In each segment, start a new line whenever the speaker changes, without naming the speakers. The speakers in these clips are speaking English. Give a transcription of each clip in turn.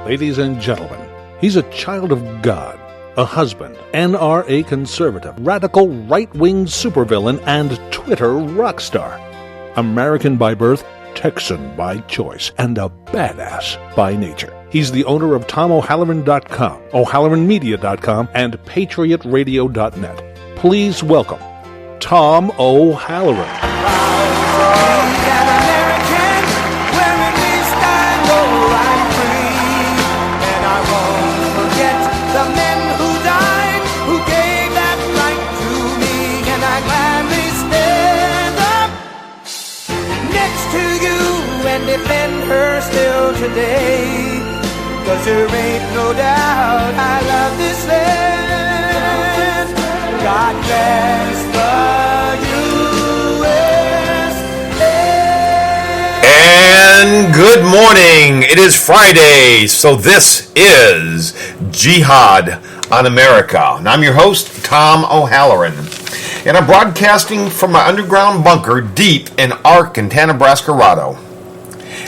Ladies and gentlemen, he's a child of God, a husband, NRA conservative, radical right-wing supervillain, and Twitter rock star. American by birth, Texan by choice, and a badass by nature. He's the owner of TomO'Halloran.com, O'HalloranMedia.com, and PatriotRadio.net. Please welcome Tom O'Halloran.
Defend her still today, 'cause there ain't no doubt I love this land. God bless the USA.
And good morning. It is Friday, so this is Jihad on America. And I'm your host, Tom O'Halloran. And I'm broadcasting from my underground bunker deep in Arkansas, Nebraska.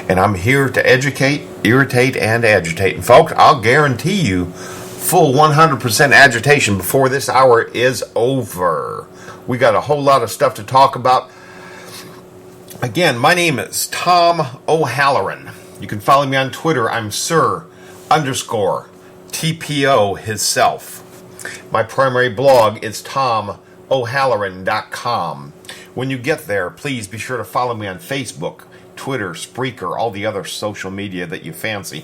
And I'm here to educate, irritate, and agitate. And folks, I'll guarantee you full 100% agitation before this hour is over. We got a whole lot of stuff to talk about. Again, my name is Tom O'Halloran. You can follow me on Twitter. I'm Sir_TPO himself. My primary blog is TomO'Halloran.com. When you get there, please be sure to follow me on Facebook, Twitter, Spreaker, all the other social media that you fancy.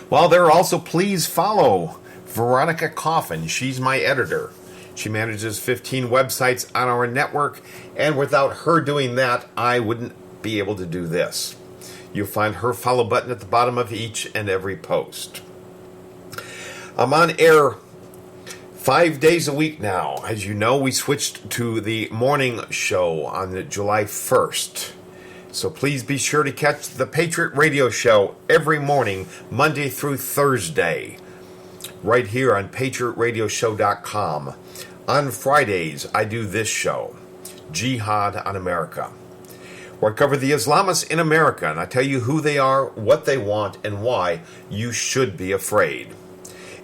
While there, also please follow Veronica Coffin. She's my editor. She manages 15 websites on our network, and without her doing that, I wouldn't be able to do this. You'll find her follow button at the bottom of each and every post. I'm on air 5 days a week now. As you know, we switched to the morning show on July 1st. So please be sure to catch the Patriot Radio Show every morning, Monday through Thursday, right here on PatriotRadioshow.com. On Fridays, I do this show, Jihad on America, where I cover the Islamists in America, and I tell you who they are, what they want, and why you should be afraid.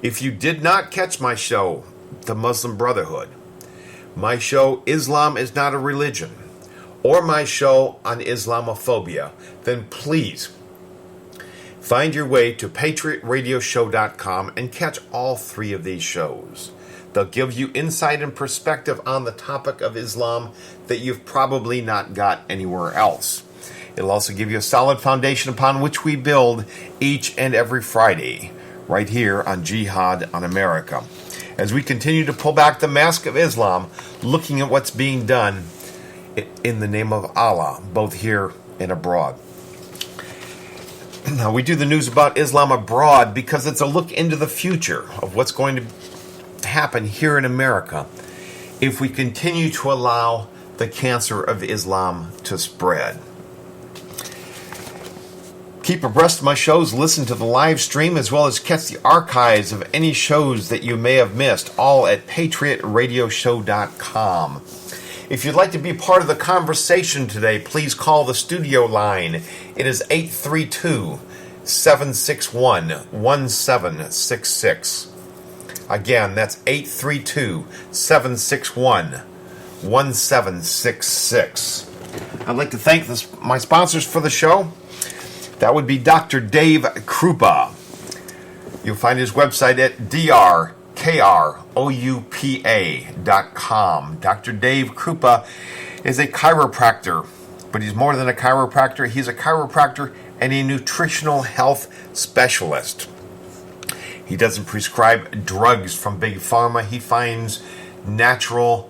If you did not catch my show, The Muslim Brotherhood, my show, Islam is Not a Religion, or my show on Islamophobia, then please find your way to PatriotRadioshow.com and catch all three of these shows. They'll give you insight and perspective on the topic of Islam that you've probably not got anywhere else. It'll also give you a solid foundation upon which we build each and every Friday, right here on Jihad on America, as we continue to pull back the mask of Islam, looking at what's being done in the name of Allah, both here and abroad. Now, we do the news about Islam abroad because it's a look into the future of what's going to happen here in America if we continue to allow the cancer of Islam to spread. Keep abreast of my shows, listen to the live stream, as well as catch the archives of any shows that you may have missed, all at PatriotRadioshow.com. If you'd like to be part of the conversation today, please call the studio line. It is 832-761-1766. Again, that's 832-761-1766. I'd like to thank my sponsors for the show. That would be Dr. Dave Krupa, You'll find his website at drkroupa.com. Dr. Dave Krupa is a chiropractor, but he's more than a chiropractor. He's a chiropractor and a nutritional health specialist. He doesn't prescribe drugs from Big Pharma. He finds natural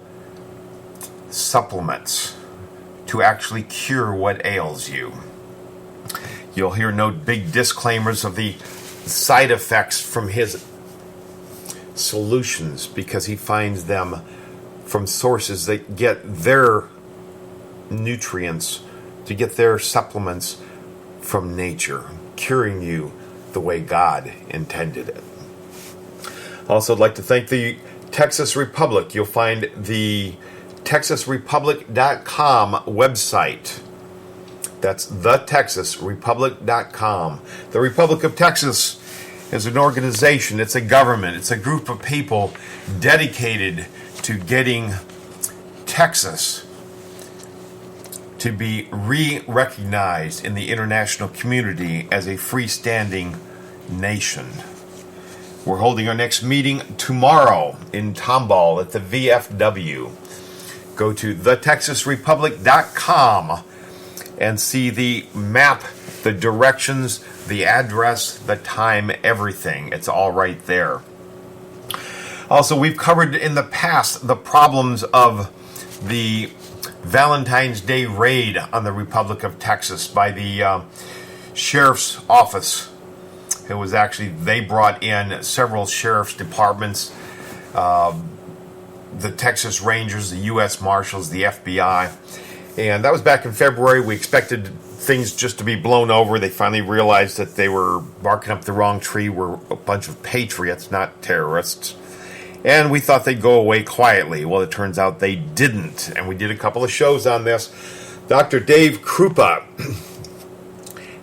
supplements to actually cure what ails you. You'll hear no big disclaimers of the side effects from his solutions because he finds them from sources that get their nutrients, to get their supplements from nature, curing you the way God intended it. Also, I'd like to thank the Texas Republic. You'll find the TexasRepublic.com website. That's thetexasrepublic.com. The Republic of Texas is an organization, it's a government, it's a group of people dedicated to getting Texas to be re-recognized in the international community as a freestanding nation. We're holding our next meeting tomorrow in Tomball at the VFW. Go to thetexasrepublic.com and see the map, the directions, the address, the time, everything. It's all right there. Also, we've covered in the past the problems of the Valentine's Day raid on the Republic of Texas by the Sheriff's Office. It was actually, they brought in several sheriff's departments, the Texas Rangers, the U.S. Marshals, the FBI. And that was back in February. We expected things just to be blown over. They finally realized that they were barking up the wrong tree. We're a bunch of patriots, not terrorists. And we thought they'd go away quietly. Well, it turns out they didn't. And we did a couple of shows on this. Dr. Dave Krupa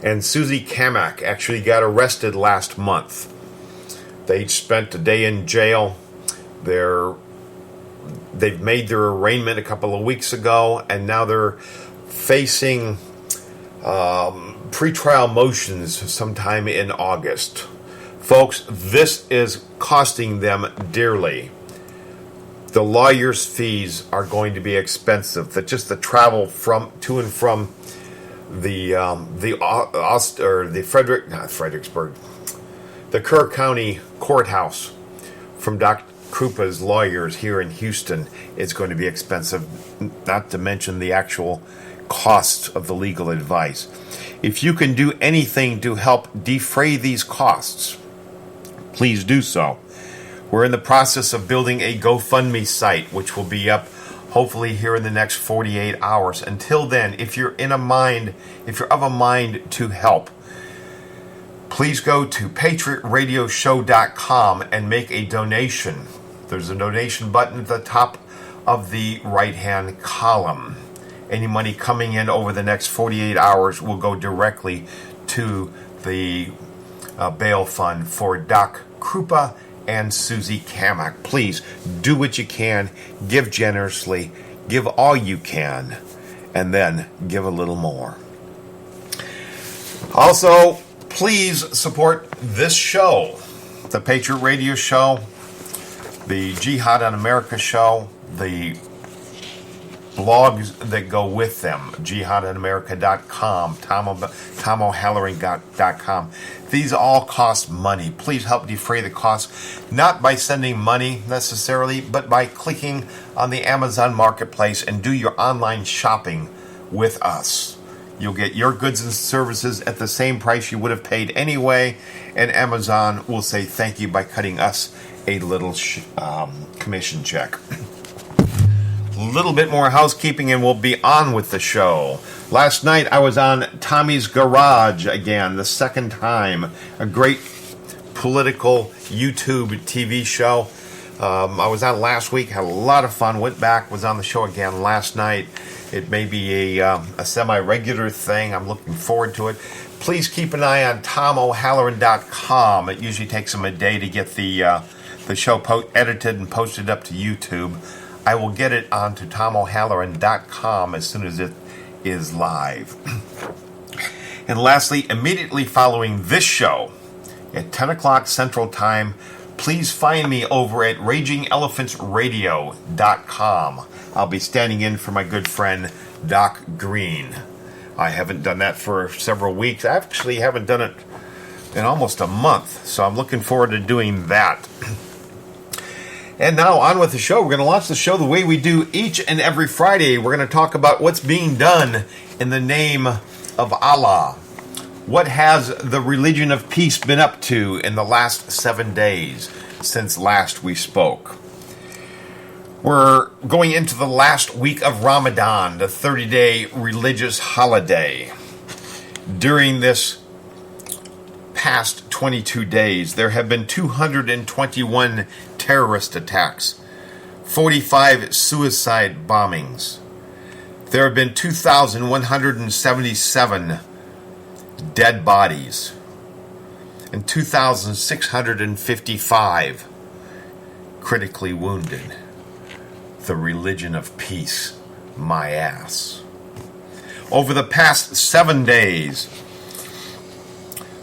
and Susie Kamak actually got arrested last month. They each spent a day in jail. They've made their arraignment a couple of weeks ago, and now they're facing pretrial motions sometime in August. Folks, this is costing them dearly. The lawyers' fees are going to be expensive. Just the travel to and from the Kerr County Courthouse from Dr. Krupa's lawyers here in Houston is going to be expensive, not to mention the actual costs of the legal advice. If you can do anything to help defray these costs, please do so. We're in the process of building a GoFundMe site, which will be up hopefully here in the next 48 hours. Until then, if you're of a mind to help, please go to patriotradioshow.com and make a donation. There's a donation button at the top of the right-hand column. Any money coming in over the next 48 hours will go directly to the bail fund for Doc Krupa and Susie Kamak. Please do what you can, give generously, give all you can, and then give a little more. Also, please support this show, the Patriot Radio Show, the Jihad on America show, the blogs that go with them, jihadonamerica.com, TomO'Halloran.com. These all cost money. Please help defray the cost, not by sending money necessarily, but by clicking on the Amazon Marketplace and do your online shopping with us. You'll get your goods and services at the same price you would have paid anyway, and Amazon will say thank you by cutting us a little commission check. A little bit more housekeeping and we'll be on with the show. Last night I was on Tommy's Garage again, the second time. A great political YouTube TV show. I was on last week, had a lot of fun, went back, was on the show again last night. It may be a semi-regular thing. I'm looking forward to it. Please keep an eye on TomO'Halloran.com. It usually takes them a day to get the show edited and posted up to YouTube. I will get it onto TomO'Halloran.com as soon as it is live. And lastly, immediately following this show, at 10 o'clock Central Time. Please find me over at RagingElePhantsRadio.com. I'll be standing in for my good friend Doc Green. I haven't done that for several weeks. I actually haven't done it in almost a month, so I'm looking forward to doing that. And now on with the show. We're going to launch the show the way we do each and every Friday. We're going to talk about what's being done in the name of Allah. What has the religion of peace been up to in the last 7 days since last we spoke? We're going into the last week of Ramadan, the 30-day religious holiday. During this past 22 days, there have been 221 terrorist attacks, 45 suicide bombings. There have been 2,177 dead bodies and 2,655 critically wounded. The religion of peace, my ass. Over the past 7 days,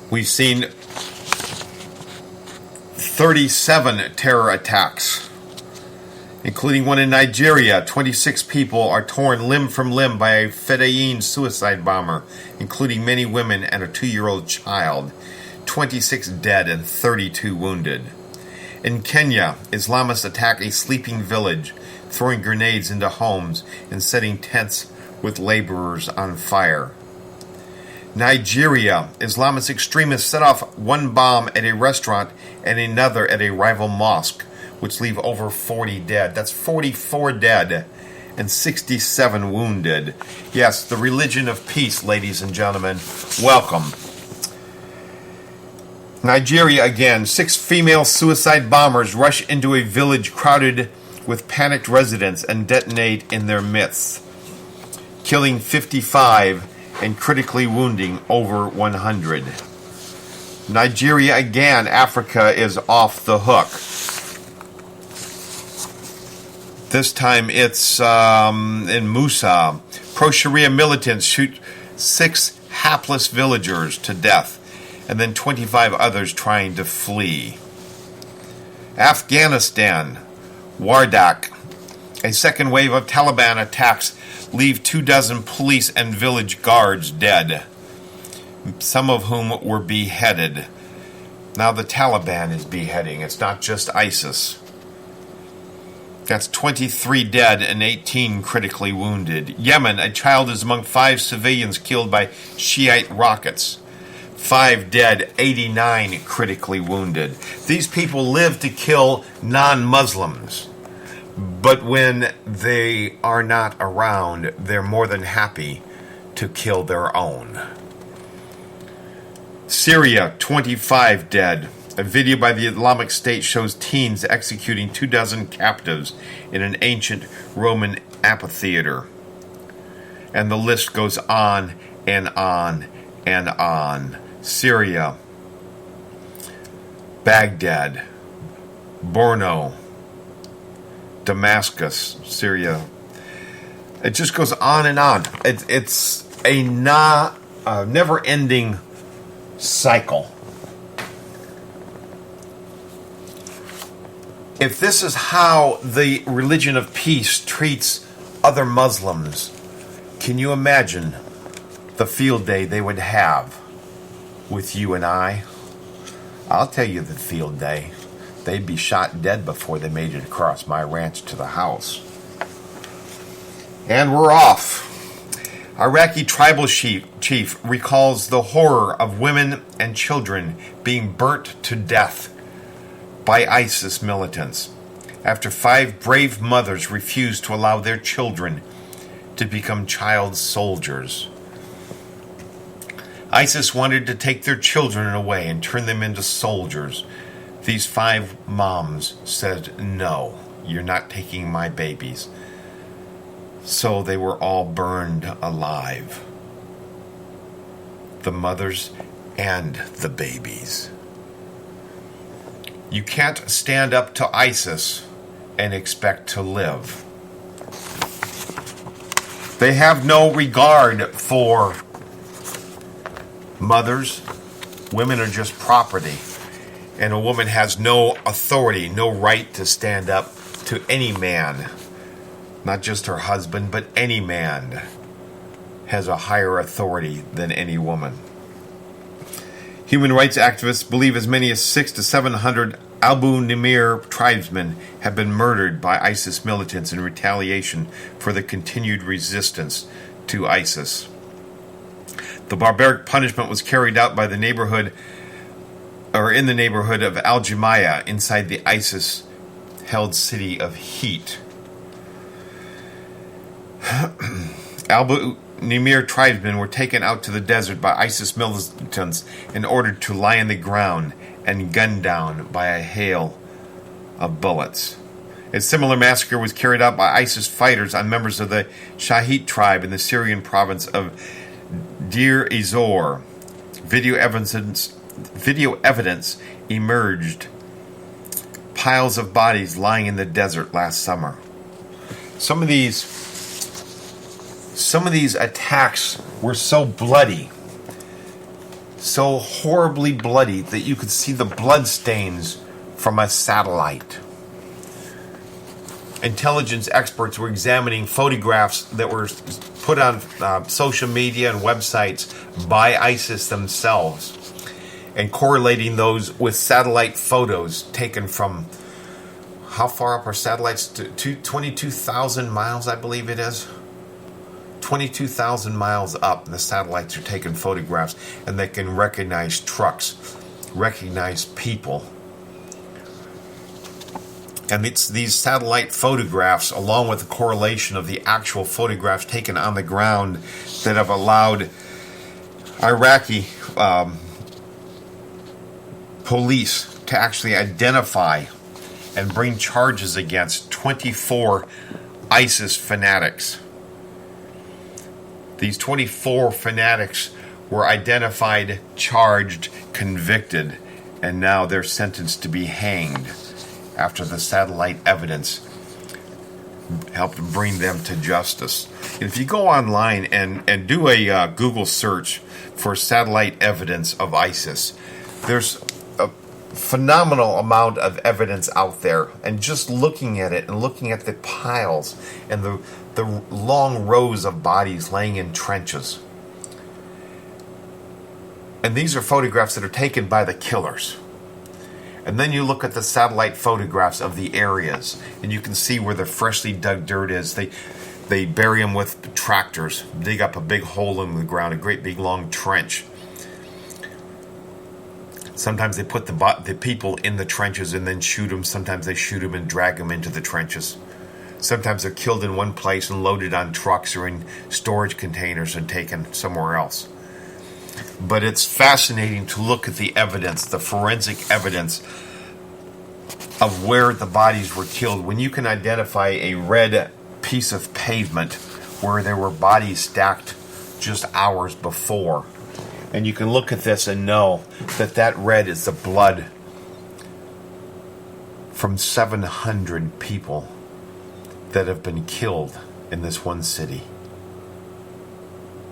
we've seen 37 terror attacks, including one in Nigeria. 26 people are torn limb from limb by a Fedayeen suicide bomber, including many women and a 2-year-old child. 26 dead and 32 wounded. In Kenya, Islamists attack a sleeping village, throwing grenades into homes and setting tents with laborers on fire. Nigeria, Islamist extremists set off one bomb at a restaurant and another at a rival mosque, which leave over 40 dead. That's 44 dead and 67 wounded. Yes, the religion of peace, ladies and gentlemen. Welcome. Nigeria again. 6 female suicide bombers rush into a village crowded with panicked residents and detonate in their midst, killing 55 and critically wounding over 100. Nigeria again. Africa is off the hook. This time it's in Musa. Pro-Sharia militants shoot 6 hapless villagers to death, and then 25 others trying to flee. Afghanistan. Wardak. A second wave of Taliban attacks leave 24 police and village guards dead, some of whom were beheaded. Now the Taliban is beheading. It's not just ISIS. That's 23 dead and 18 critically wounded. Yemen, a child is among 5 civilians killed by Shiite rockets. 5 dead, 89 critically wounded. These people live to kill non-Muslims. But when they are not around, they're more than happy to kill their own. Syria, 25 dead. A video by the Islamic State shows teens executing 24 captives in an ancient Roman amphitheater. And the list goes on and on and on. Syria, Baghdad, Borno, Damascus, Syria. It just goes on and on. It's a never-ending cycle. If this is how the religion of peace treats other Muslims, can you imagine the field day they would have with you and I? I'll tell you the field day. They'd be shot dead before they made it across my ranch to the house. And we're off. Iraqi tribal chief recalls the horror of women and children being burnt to death by ISIS militants after 5 brave mothers refused to allow their children to become child soldiers. ISIS wanted to take their children away and turn them into soldiers. These 5 moms said, "No, you're not taking my babies." So they were all burned alive. The mothers and the babies. You can't stand up to ISIS and expect to live. They have no regard for mothers. Women are just property. And a woman has no authority, no right to stand up to any man. Not just her husband, but any man has a higher authority than any woman. Human rights activists believe as many as 600 to 700 Abu Nimr tribesmen have been murdered by ISIS militants in retaliation for the continued resistance to ISIS. The barbaric punishment was carried out by in the neighborhood of Al Jamaya inside the ISIS-held city of Heat. Abu Nimr tribesmen were taken out to the desert by ISIS militants and ordered to lie on the ground and gunned down by a hail of bullets. A similar massacre was carried out by ISIS fighters on members of the Shahid tribe in the Syrian province of Deir ez-Zor. Video evidence emerged. Piles of bodies lying in the desert last summer. Some of these attacks were so bloody, so horribly bloody, that you could see the blood stains from a satellite. Intelligence experts were examining photographs that were put on social media and websites by ISIS themselves and correlating those with satellite photos taken from, how far up are satellites? 22,000 miles, I believe it is. 22,000 miles up, the satellites are taking photographs, and they can recognize trucks, recognize people. And it's these satellite photographs, along with the correlation of the actual photographs taken on the ground, that have allowed Iraqi police to actually identify and bring charges against 24 ISIS fanatics. These 24 fanatics were identified, charged, convicted, and now they're sentenced to be hanged after the satellite evidence helped bring them to justice. And if you go online and do a Google search for satellite evidence of ISIS, there's a phenomenal amount of evidence out there. And just looking at it and looking at the piles and the long rows of bodies laying in trenches. And these are photographs that are taken by the killers. And then you look at the satellite photographs of the areas, and you can see where the freshly dug dirt is. They bury them with tractors, dig up a big hole in the ground, a great big long trench. Sometimes they put the people in the trenches and then shoot them. Sometimes they shoot them and drag them into the trenches. Sometimes they're killed in one place and loaded on trucks or in storage containers and taken somewhere else. But it's fascinating to look at the evidence, the forensic evidence of where the bodies were killed. When you can identify a red piece of pavement where there were bodies stacked just hours before, and you can look at this and know that that red is the blood from 700 people that have been killed in this one city.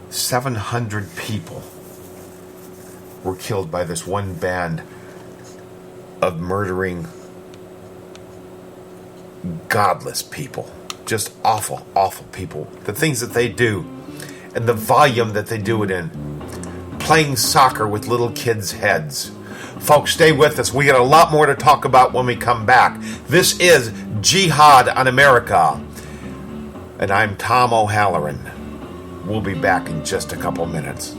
700 people were killed by this one band of murdering, godless people. Just awful, awful people. The things that they do and the volume that they do it in. Playing soccer with little kids' heads. Folks, stay with us. We got a lot more to talk about when we come back. This is Jihad on America. And I'm Tom O'Halloran. We'll be back in just a couple minutes.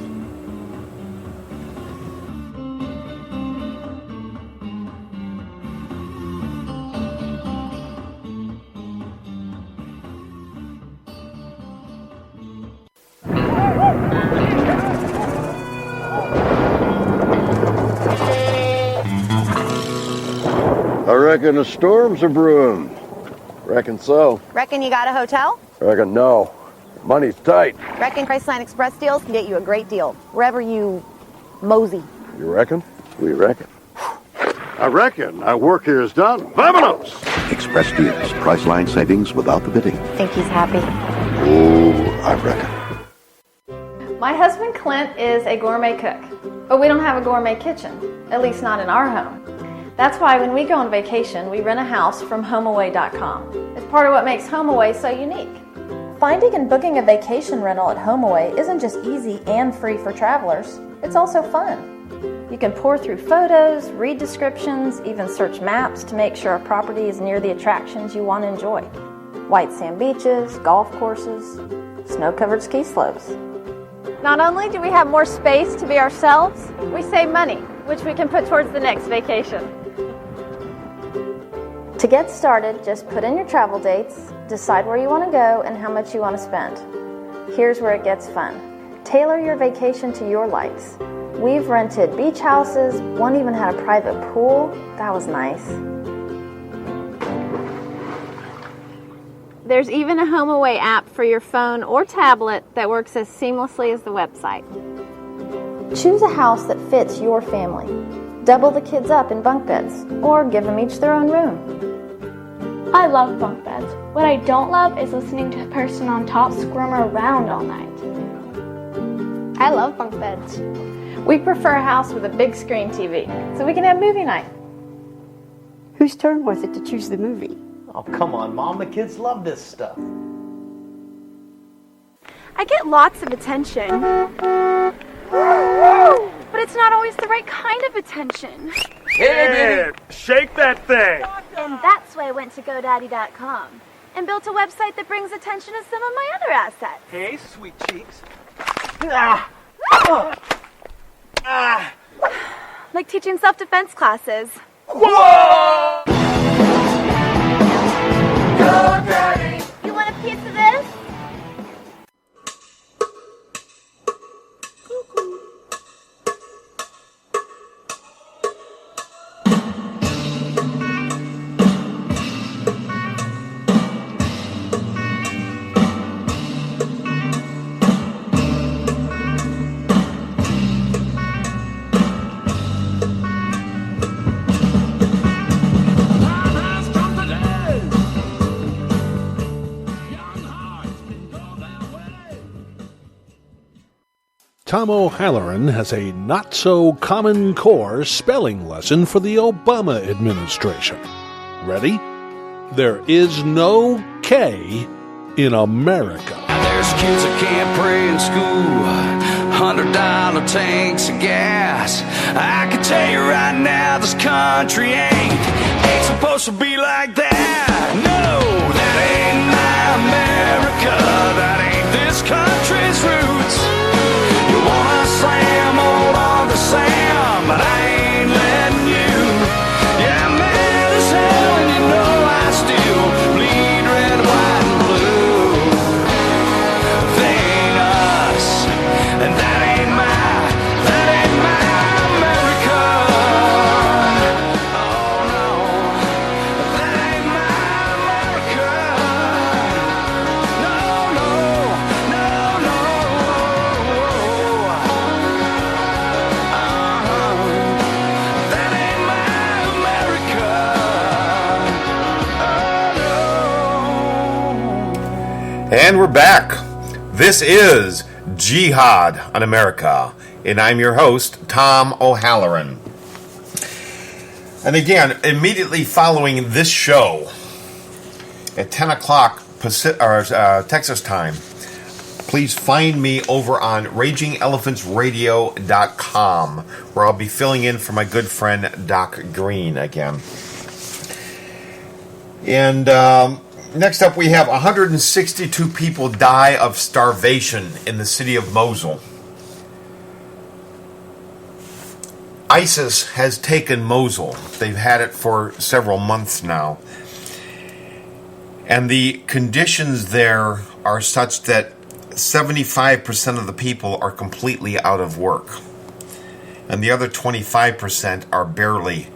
I reckon a storm's a brewing. Reckon so.
Reckon you got a hotel?
Reckon no. Money's tight.
Reckon Priceline Express deals can get you a great deal, wherever you mosey.
You reckon? We reckon. I reckon our work here is done. Vamonos!
Express deals, Priceline savings without the bidding.
Think he's happy?
Oh, I reckon.
My husband Clint is a gourmet cook, but we don't have a gourmet kitchen, at least not in our home. That's why when we go on vacation, we rent a house from HomeAway.com. It's part of what makes HomeAway so unique.
Finding and booking a vacation rental at HomeAway isn't just easy and free for travelers, it's also fun. You can pour through photos, read descriptions, even search maps to make sure a property is near the attractions you want to enjoy. White sand beaches, golf courses, snow-covered ski slopes.
Not only do we have more space to be ourselves, we save money, which we can put towards the next vacation.
To get started, just put in your travel dates, decide where you want to go and how much you want to spend. Here's where it gets fun. Tailor your vacation to your likes. We've rented beach houses, one even had a private pool. That was nice.
There's even a HomeAway app for your phone or tablet that works as seamlessly as the website.
Choose a house that fits your family. Double the kids up in bunk beds, or give them each their own room.
I love bunk beds. What I don't love is listening to the person on top squirm around all night.
I love bunk beds.
We prefer a house with a big screen TV, so we can have movie night.
Whose turn was it to choose the movie?
Oh, come on, Mom. The kids love this stuff.
I get lots of attention. But it's not always the right kind of attention.
Hey, shake that thing.
And that's why I went to GoDaddy.com and built a website that brings attention to some of my other assets.
Hey, sweet cheeks.
Like teaching self-defense classes.
Whoa!
GoDaddy! You want a piece of this?
Tom O'Halloran has a not-so-common core spelling lesson for the Obama administration. Ready? There is no K in America.
There's kids that can't pray in school, $100 tanks of gas. I can tell you right now, this country ain't supposed to be like that. No, that ain't my America. That ain't this country's roots. You wanna slam, hold on to Sam, but I ain't letting you. Yeah, I'm mad as hell, and you know I still bleed red, white, and blue. They ain't us, and that ain't my America. Oh no, that ain't my America. No, no, no, no. That ain't my America. Oh, no.
And we're back. This is Jihad on America, and I'm your host, Tom O'Halloran. And again, immediately following this show, at 10 o'clock Texas time, please find me over on RagingElePhantsRadio.com, where I'll be filling in for my good friend Doc Green again. And next up, we have 162 people die of starvation in the city of Mosul. ISIS has taken Mosul. They've had it for several months now. And the conditions there are such that 75% of the people are completely out of work. And the other 25% are barely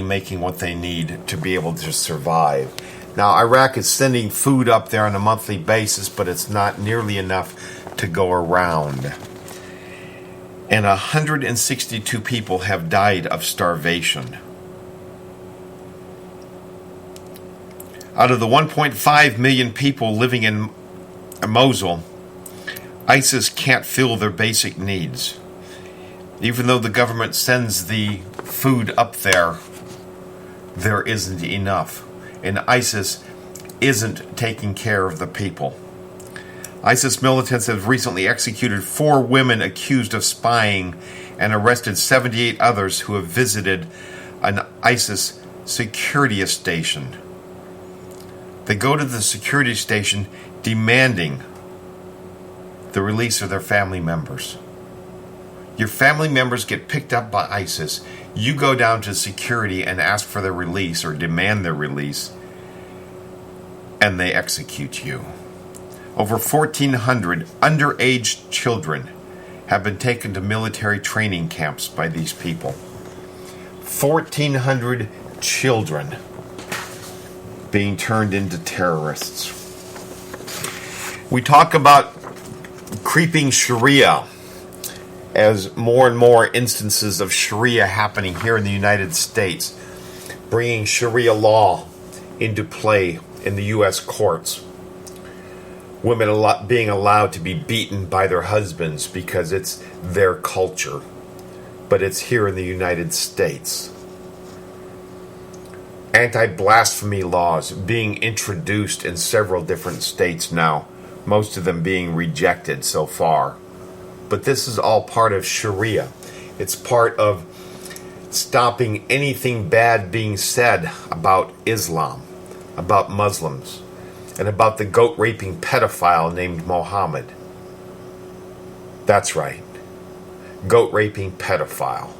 making what they need to be able to survive. Now, Iraq is sending food up there on a monthly basis, but it's not nearly enough to go around. And 162 people have died of starvation. Out of the 1.5 million people living in Mosul, ISIS can't fill their basic needs. Even though the government sends the food up there, there isn't enough. And ISIS isn't taking care of the people. ISIS militants have recently executed 4 women accused of spying and arrested 78 others who have visited an ISIS security station. They go to the security station demanding the release of their family members. Your family members get picked up by ISIS. You go down to security and ask for their release or demand their release, and they execute you. Over 1,400 underage children have been taken to military training camps by these people. 1,400 children being turned into terrorists. We talk about creeping Sharia as more and more instances of Sharia happening here in the United States, bringing Sharia law into play in the U.S. courts. Women being allowed to be beaten by their husbands because it's their culture, but it's here in the United States. Anti-blasphemy laws being introduced in several different states now, most of them being rejected so far. But this is all part of Sharia. It's part of stopping anything bad being said about Islam, about Muslims, and about the goat-raping pedophile named Mohammed. That's right. Goat-raping pedophile.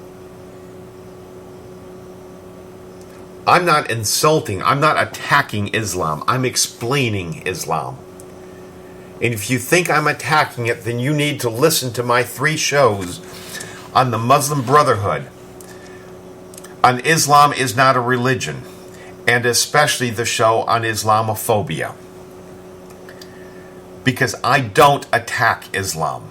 I'm not insulting, I'm not attacking Islam. I'm explaining Islam. And if you think I'm attacking it, then you need to listen to my 3 shows on the Muslim Brotherhood, on Islam is not a religion, and especially the show on Islamophobia. Because I don't attack Islam.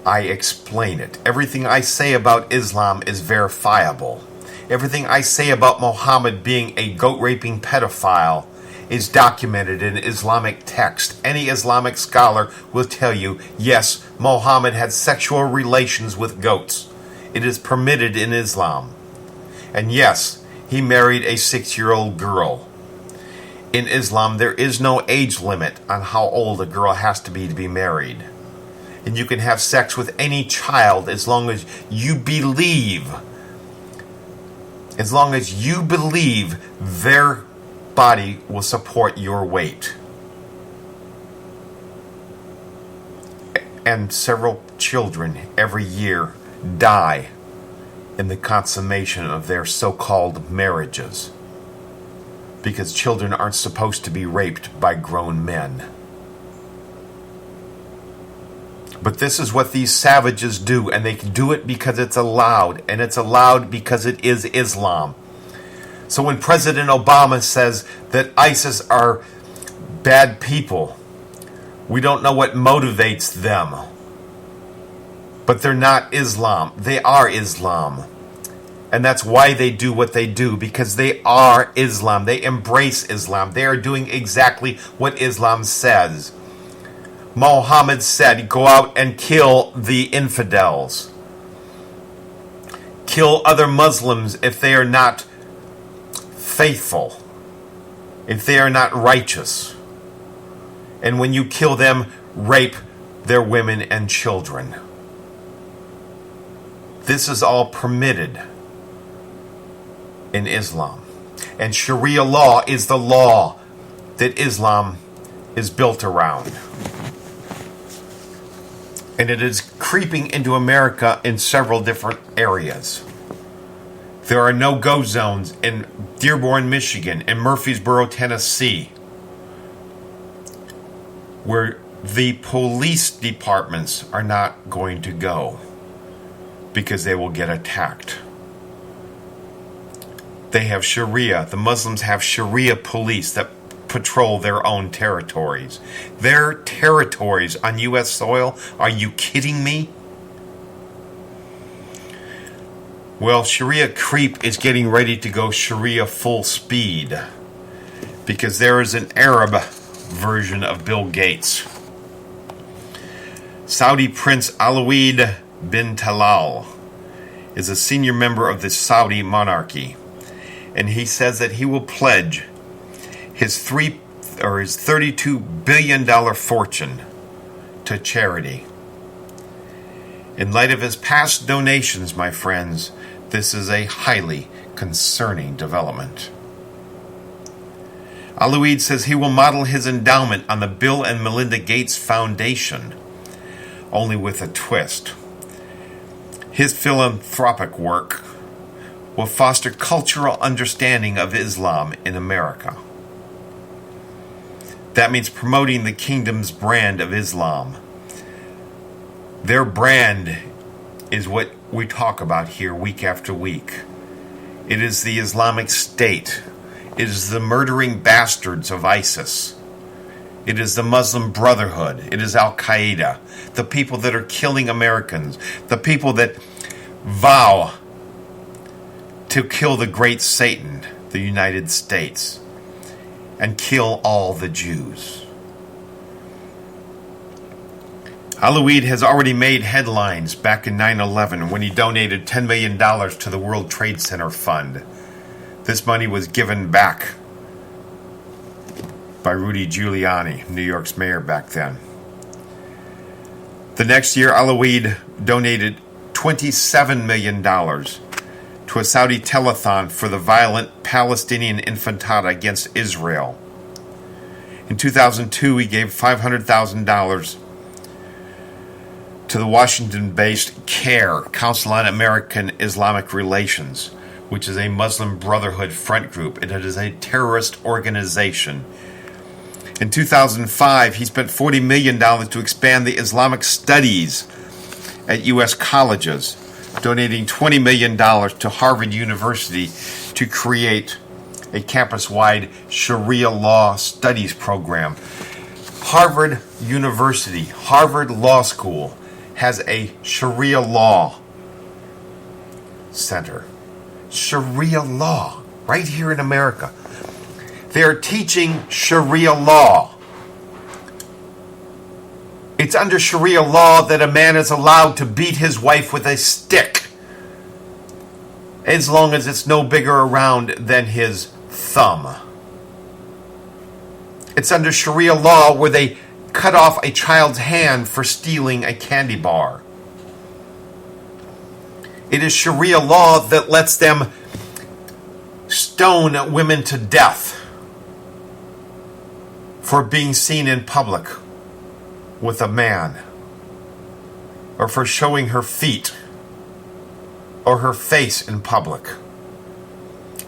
I explain it. Everything I say about Islam is verifiable. Everything I say about Muhammad being a goat-raping pedophile is documented in Islamic text. Any Islamic scholar will tell you, yes, Muhammad had sexual relations with goats. It is permitted in Islam. And yes, he married a 6-year-old girl. In Islam, there is no age limit on how old a girl has to be married. And you can have sex with any child as long as you believe. As long as you believe their body will support your weight. And several children every year die in the consummation of their so-called marriages. Because children aren't supposed to be raped by grown men. But this is what these savages do, and they can do it because it's allowed, and it's allowed because it is Islam. So when President Obama says that ISIS are bad people, we don't know what motivates them. But they're not Islam. They are Islam. And that's why they do what they do, because they are Islam. They embrace Islam. They are doing exactly what Islam says. Muhammad said, go out and kill the infidels. Kill other Muslims if they are not faithful, if they are not righteous. And when you kill them, rape their women and children. This is all permitted in Islam. And Sharia law is the law that Islam is built around. And it is creeping into America in several different areas. There are no-go zones in Dearborn, Michigan, and Murfreesboro, Tennessee, where the police departments are not going to go because they will get attacked. They have Sharia. The Muslims have Sharia police that patrol their own territories. Their territories on U.S. soil? Are you kidding me? Well, Sharia creep is getting ready to go Sharia full speed because there is an Arab version of Bill Gates. Saudi Prince Alawid bin Talal is a senior member of the Saudi monarchy, and he says that he will pledge his $32 billion fortune to charity. In light of his past donations, my friends, this is a highly concerning development. Alawid says he will model his endowment on the Bill and Melinda Gates Foundation, only with a twist. His philanthropic work will foster cultural understanding of Islam in America. That means promoting the kingdom's brand of Islam. Their brand is what we talk about here week after week. It is the Islamic State. It is the murdering bastards of ISIS. It is the Muslim Brotherhood. It is Al-Qaeda. The people that are killing Americans. The people that vow to kill the great Satan, the United States, and kill all the Jews. Alawid has already made headlines back in 9/11 when he donated $10 million to the World Trade Center Fund. This money was given back by Rudy Giuliani, New York's mayor back then. The next year, Alawid donated $27 million to a Saudi telethon for the violent Palestinian intifada against Israel. In 2002, he gave $500,000 to the Washington-based CARE, Council on American Islamic Relations, which is a Muslim Brotherhood front group, and it is a terrorist organization. In 2005, he spent $40 million to expand the Islamic studies at U.S. colleges, donating $20 million to Harvard University to create a campus-wide Sharia law studies program. Harvard University, Harvard Law School, has a Sharia law center. Sharia law, right here in America. They are teaching Sharia law. It's under Sharia law that a man is allowed to beat his wife with a stick, as long as it's no bigger around than his thumb. It's under Sharia law where they cut off a child's hand for stealing a candy bar. It is Sharia law that lets them stone women to death for being seen in public with a man, or for showing her feet or her face in public.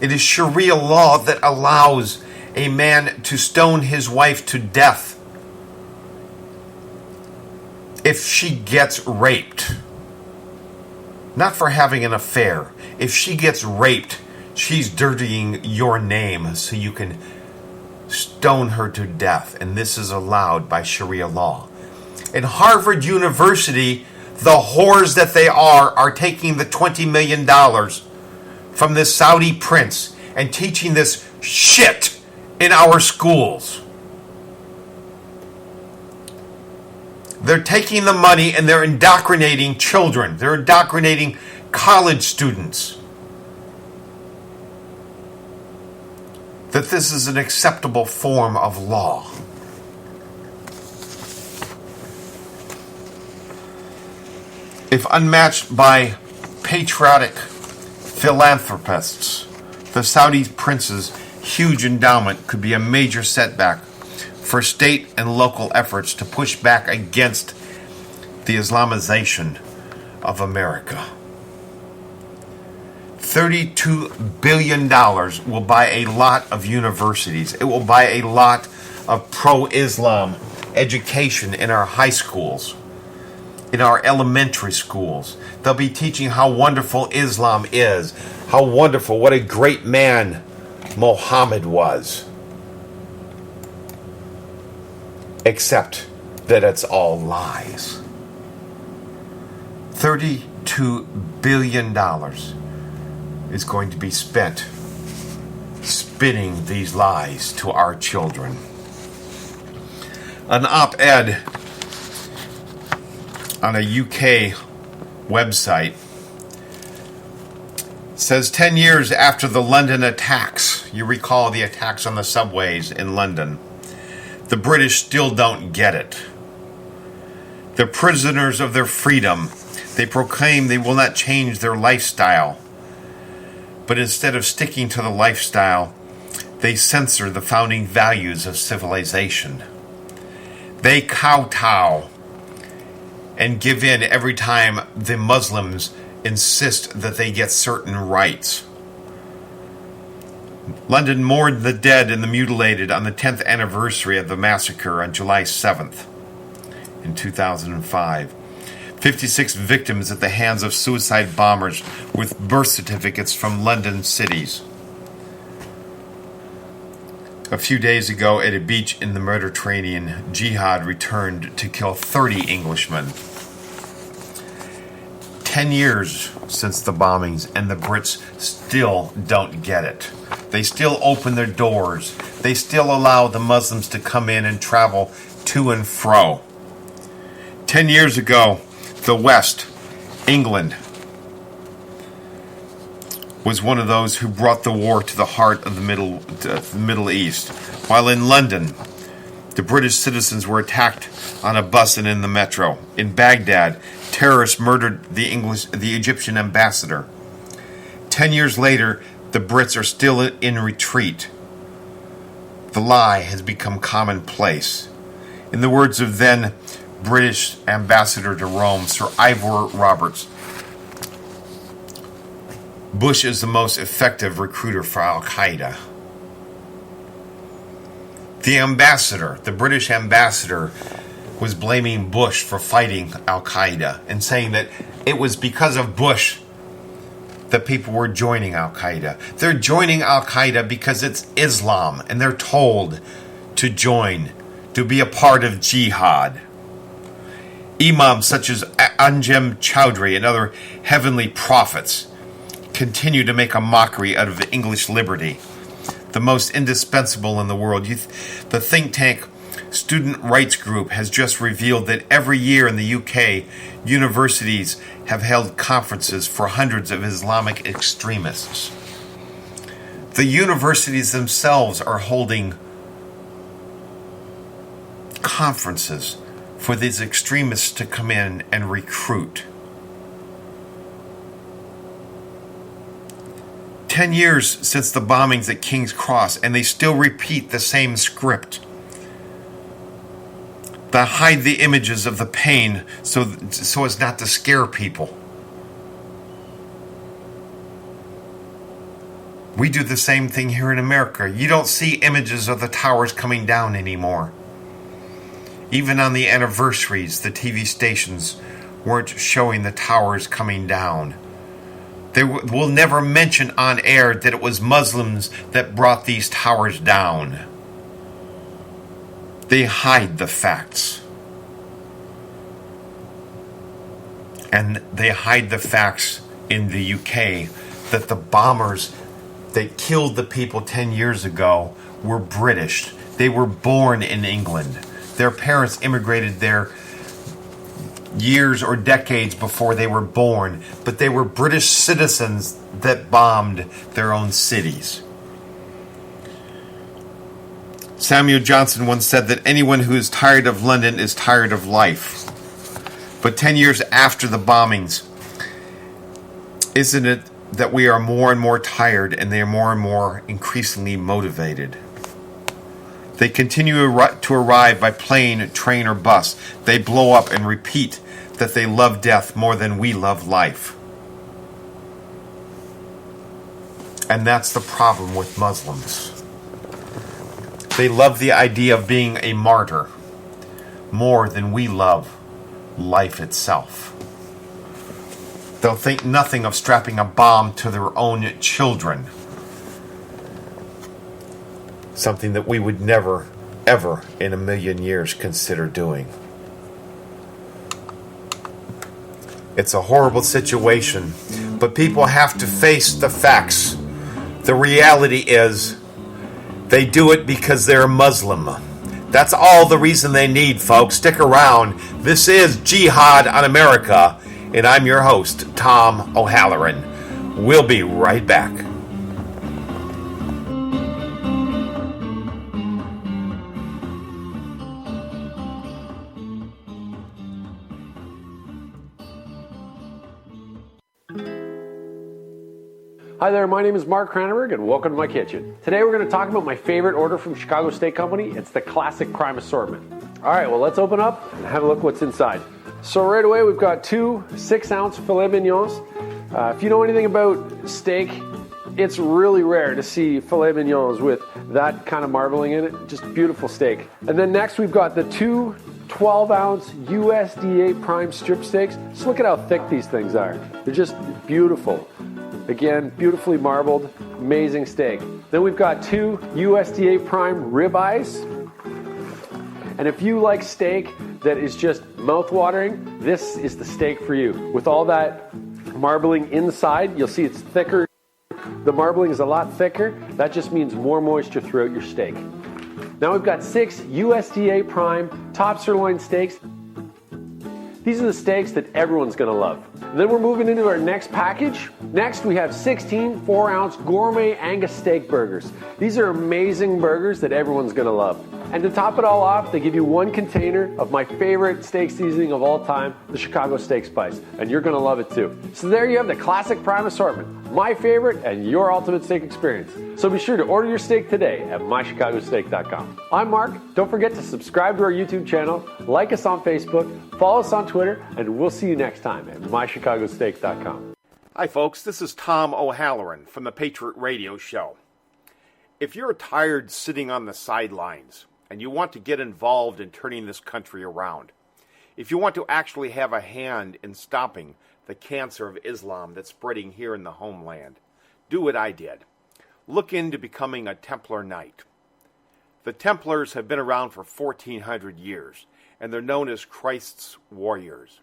It is Sharia law that allows a man to stone his wife to death if she gets raped. Not for having an affair. If she gets raped, she's dirtying your name so you can stone her to death. And this is allowed by Sharia law. In Harvard University, the whores that they are taking the $20 million from this Saudi prince and teaching this shit in our schools. They're taking the money and they're indoctrinating children. They're indoctrinating college students that this is an acceptable form of law. If unmatched by patriotic philanthropists, the Saudi prince's huge endowment could be a major setback for state and local efforts to push back against the Islamization of America. $32 billion will buy a lot of universities. It will buy a lot of pro-Islam education in our high schools, in our elementary schools. They'll be teaching how wonderful Islam is, how wonderful, what a great man Muhammad was. Except that it's all lies. $32 billion is going to be spent spinning these lies to our children. An op-ed on a UK website. It says 10 years after the London attacks, you recall the attacks on the subways in London, the British still don't get it. They're prisoners of their freedom. They proclaim they will not change their lifestyle. But instead of sticking to the lifestyle, they censor the founding values of civilization. They kowtow and give in every time the Muslims insist that they get certain rights. London mourned the dead and the mutilated on the 10th anniversary of the massacre on July 7th in 2005. 56 victims at the hands of suicide bombers with birth certificates from London cities. A few days ago, at a beach in the Mediterranean, Jihad returned to kill 30 Englishmen. 10 years since the bombings, and the Brits still don't get it. They still open their doors. They still allow the Muslims to come in and travel to and fro. 10 years ago, the West, England, was one of those who brought the war to the heart of the Middle East. While in London, the British citizens were attacked on a bus and in the metro. In Baghdad, terrorists murdered the Egyptian ambassador. 10 years later, the Brits are still in retreat. The lie has become commonplace. In the words of then British ambassador to Rome, Sir Ivor Roberts, Bush is the most effective recruiter for Al-Qaeda. The British ambassador, was blaming Bush for fighting Al-Qaeda and saying that it was because of Bush that people were joining Al-Qaeda. They're joining Al-Qaeda because it's Islam, and they're told to join, to be a part of Jihad. Imams such as Anjem Chowdhury and other heavenly prophets continue to make a mockery out of English liberty, the most indispensable in the world. The think tank Student Rights Group has just revealed that every year in the UK, universities have held conferences for hundreds of Islamic extremists. The universities themselves are holding conferences for these extremists to come in and recruit. 10 years since the bombings at King's Cross, and they still repeat the same script. They hide the images of the pain so as not to scare people. We do the same thing here in America. You don't see images of the towers coming down anymore. Even on the anniversaries, the TV stations weren't showing the towers coming down. They will never mention on air that it was Muslims that brought these towers down. They hide the facts. And they hide the facts in the UK that the bombers that killed the people 10 years ago were British. They were born in England. Their parents immigrated there years or decades before they were born, but they were British citizens that bombed their own cities. Samuel Johnson once said that anyone who is tired of London is tired of life. But 10 years after the bombings, isn't it that we are more and more tired and they are more and more increasingly motivated? They continue to arrive by plane, train, or bus. They blow up and repeat that they love death more than we love life. And that's the problem with Muslims. They love the idea of being a martyr more than we love life itself. They'll think nothing of strapping a bomb to their own children. Something that we would never, ever in a million years consider doing. It's a horrible situation, but people have to face the facts. The reality is, they do it because they're Muslim. That's all the reason they need, folks. Stick around. This is Jihad on America, and I'm your host, Tom O'Halloran. We'll be right back.
Hi there, my name is Mark Cranenberg and welcome to my kitchen. Today we're going to talk about my favorite order from Chicago Steak Company. It's the classic prime assortment. Alright, well let's open up and have a look what's inside. So right away we've got two 6-ounce filet mignons. If you know anything about steak, it's really rare to see filet mignons with that kind of marbling in it. Just beautiful steak. And then next we've got the two 12-ounce USDA prime strip steaks. Just look at how thick these things are. They're just beautiful. Again, beautifully marbled, amazing steak. Then we've got two USDA prime ribeyes. And if you like steak that is just mouth-watering, this is the steak for you. With all that marbling inside, you'll see it's thicker. The marbling is a lot thicker. That just means more moisture throughout your steak. Now we've got 6 USDA prime top sirloin steaks. These are the steaks that everyone's going to love. And then we're moving into our next package. Next, we have 16 4-ounce gourmet Angus steak burgers. These are amazing burgers that everyone's going to love. And to top it all off, they give you one container of my favorite steak seasoning of all time, the Chicago Steak Spice. And you're going to love it too. So there you have the classic prime assortment, my favorite and your ultimate steak experience. So be sure to order your steak today at mychicagosteak.com. I'm Mark. Don't forget to subscribe to our YouTube channel, like us on Facebook, follow us on Twitter, and we'll see you next time at mychicagosteak.com.
Hi, folks. This is Tom O'Halloran from the Patriot Radio Show. If you're tired sitting on the sidelines and you want to get involved in turning this country around, if you want to actually have a hand in stopping the cancer of Islam that's spreading here in the homeland, do what I did. Look into becoming a Templar Knight. The Templars have been around for 1,400 years, and they're known as Christ's warriors.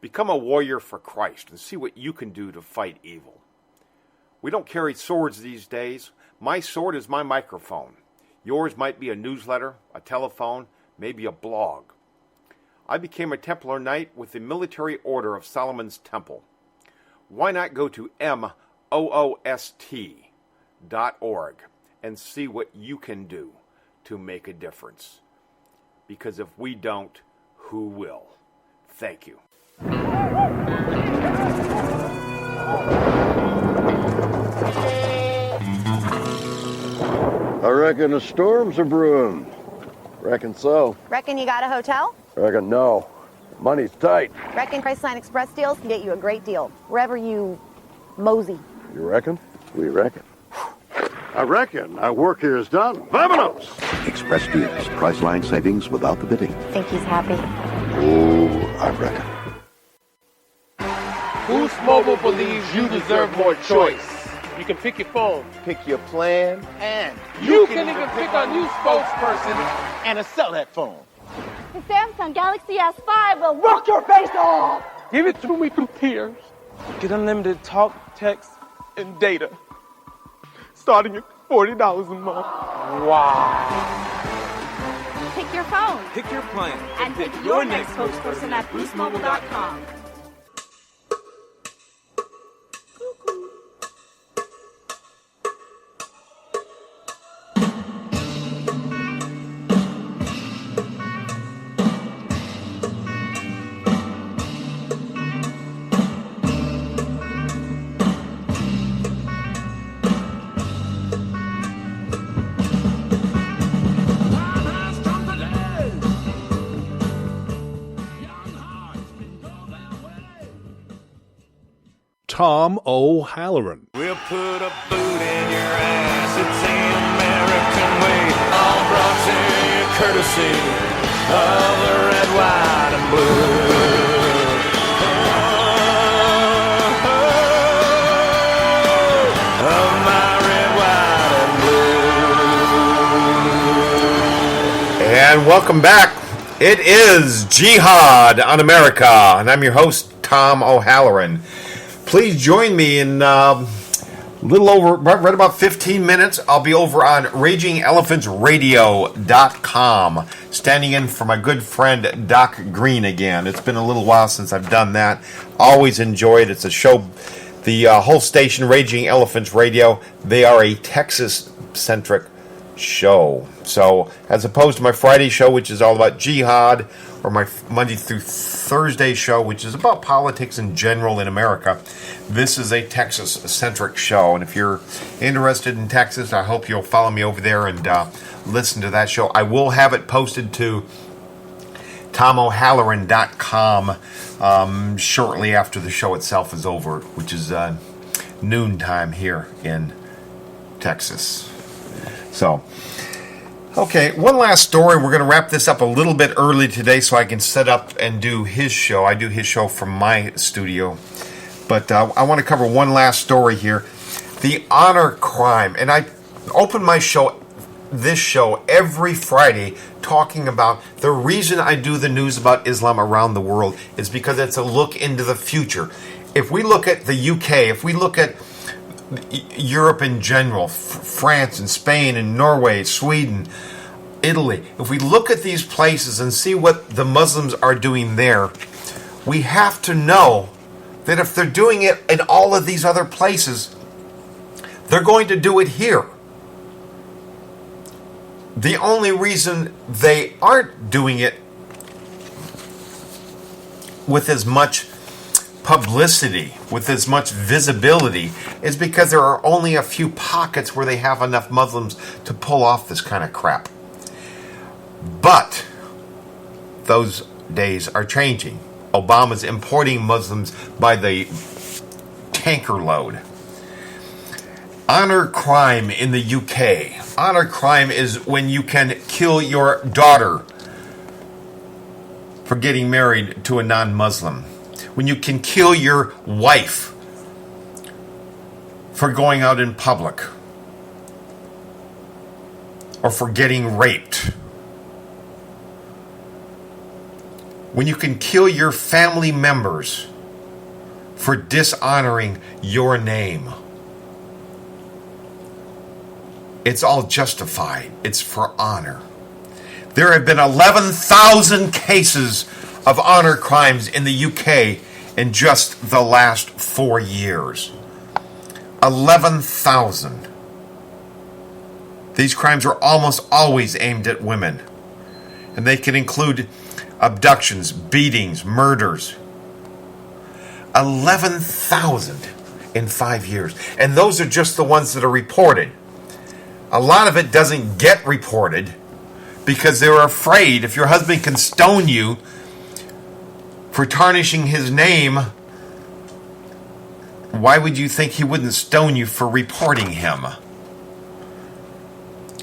Become a warrior for Christ and see what you can do to fight evil. We don't carry swords these days. My sword is my microphone. Yours might be a newsletter, a telephone, maybe a blog. I became a Templar Knight with the Military Order of Solomon's Temple. Why not go to moost.org and see what you can do to make a difference? Because if we don't, who will? Thank you.
I reckon the storms are brewing.
Reckon so.
Reckon you got a hotel?
Reckon no. Money's tight.
Reckon Priceline Express deals can get you a great deal wherever you mosey.
You reckon?
We reckon. I reckon our work here is done. Vamonos!
Express deals, Priceline savings without the bidding.
Think he's happy?
Oh, I reckon.
Boost Mobile believes you deserve more choice. You can pick your phone,
pick your plan,
and you can even pick a new spokesperson
and sell that phone.
The Samsung Galaxy S5 will rock your face off!
Give it to me through tears. Get unlimited talk, text, and data. Starting at $40 a month. Wow.
Pick your phone.
Pick your plan.
And pick your next spokesperson at boostmobile.com.
Tom O'Halloran.
We'll put a boot in your ass. It's the American way. All brought to you courtesy of the red, white, and blue. Of my red, white, and blue.
And welcome back. It is Jihad on America, and I'm your host, Tom O'Halloran. Please join me in little over, right about 15 minutes, I'll be over on RagingElePhantsRadio.com, standing in for my good friend Doc Green again. It's been a little while since I've done that. Always enjoy it. It's a show, the whole station, Raging Elephants Radio, they are a Texas-centric show. So, as opposed to my Friday show, which is all about Jihad, or my Monday through Thursday show, which is about politics in general in America, this is a Texas-centric show. And if you're interested in Texas, I hope you'll follow me over there and listen to that show. I will have it posted to TomO'Halloran.com shortly after the show itself is over, which is noontime here in Texas. So, okay, one last story. We're going to wrap this up a little bit early today so I can set up and do his show. I do his show from my studio. But I want to cover one last story here. The honor crime. And I open my show, this show, every Friday talking about the reason I do the news about Islam around the world is because it's a look into the future. If we look at the UK, if we look at Europe in general, France and Spain and Norway, Sweden, Italy, if we look at these places and see what the Muslims are doing there, we have to know that if they're doing it in all of these other places, they're going to do it here. The only reason they aren't doing it with as much publicity, with as much visibility, is because there are only a few pockets where they have enough Muslims to pull off this kind of crap. But those days are changing. Obama's importing Muslims by the tanker load. Honor crime in the UK. Honor crime is when you can kill your daughter for getting married to a non-Muslim. When you can kill your wife for going out in public or for getting raped. When you can kill your family members for dishonoring your name. It's all justified. It's for honor. There have been 11,000 cases of honor crimes in the UK in just the last 4 years. 11,000. These crimes are almost always aimed at women. And they can include abductions, beatings, murders. 11,000 in 5 years. And those are just the ones that are reported. A lot of it doesn't get reported because they're afraid if your husband can stone you for tarnishing his name, why would you think he wouldn't stone you for reporting him?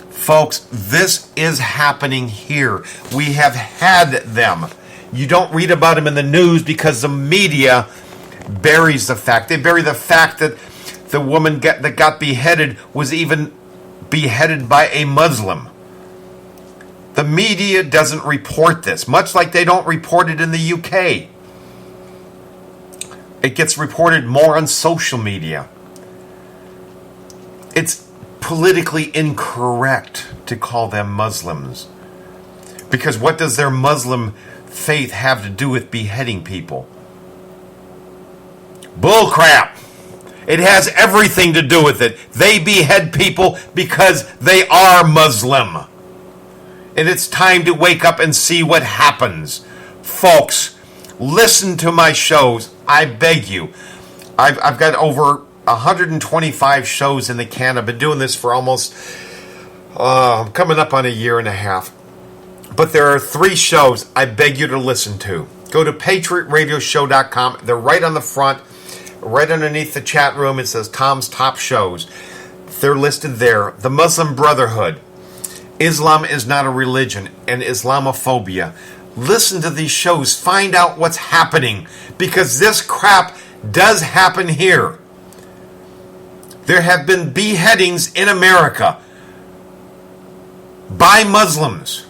Folks, this is happening here. We have had them. You don't read about them in the news because the media buries the fact. They bury the fact that the woman that got beheaded was even beheaded by a Muslim. The media doesn't report this, much like they don't report it in the UK. It gets reported more on social media. It's politically incorrect to call them Muslims. Because what does their Muslim faith have to do with beheading people? Bull crap! It has everything to do with it. They behead people because they are Muslim. And it's time to wake up and see what happens. Folks, listen to my shows. I beg you. I've got over 125 shows in the can. I've been doing this for almost coming up on a year and a half. But there are 3 shows I beg you to listen to. Go to patriotradioshow.com. They're right on the front. Right underneath the chat room, it says Tom's Top Shows. They're listed there. The Muslim Brotherhood. Islam is not a religion, and Islamophobia. Listen to these shows. Find out what's happening. Because this crap does happen here. There have been beheadings in America by Muslims.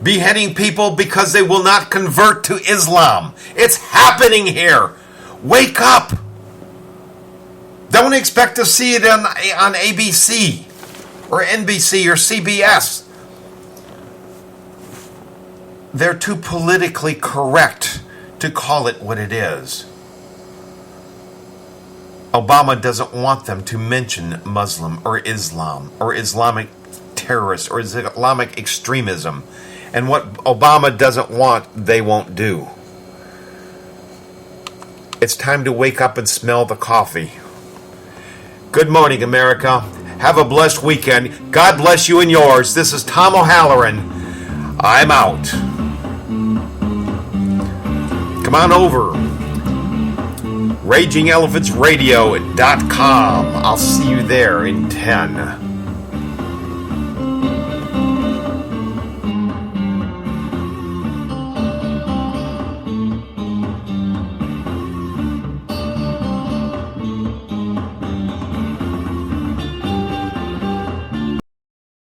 Beheading people because they will not convert to Islam. It's happening here. Wake up! Don't expect to see it on ABC or NBC or CBS. They're too politically correct to call it what it is. Obama doesn't want them to mention Muslim or Islam or Islamic terrorists or Islamic extremism. And what Obama doesn't want, they won't do. It's time to wake up and smell the coffee. Good morning, America. Have a blessed weekend. God bless you and yours. This is Tom O'Halloran. I'm out. Come on over. RagingElePhantsRadio.com. I'll see you there in 10,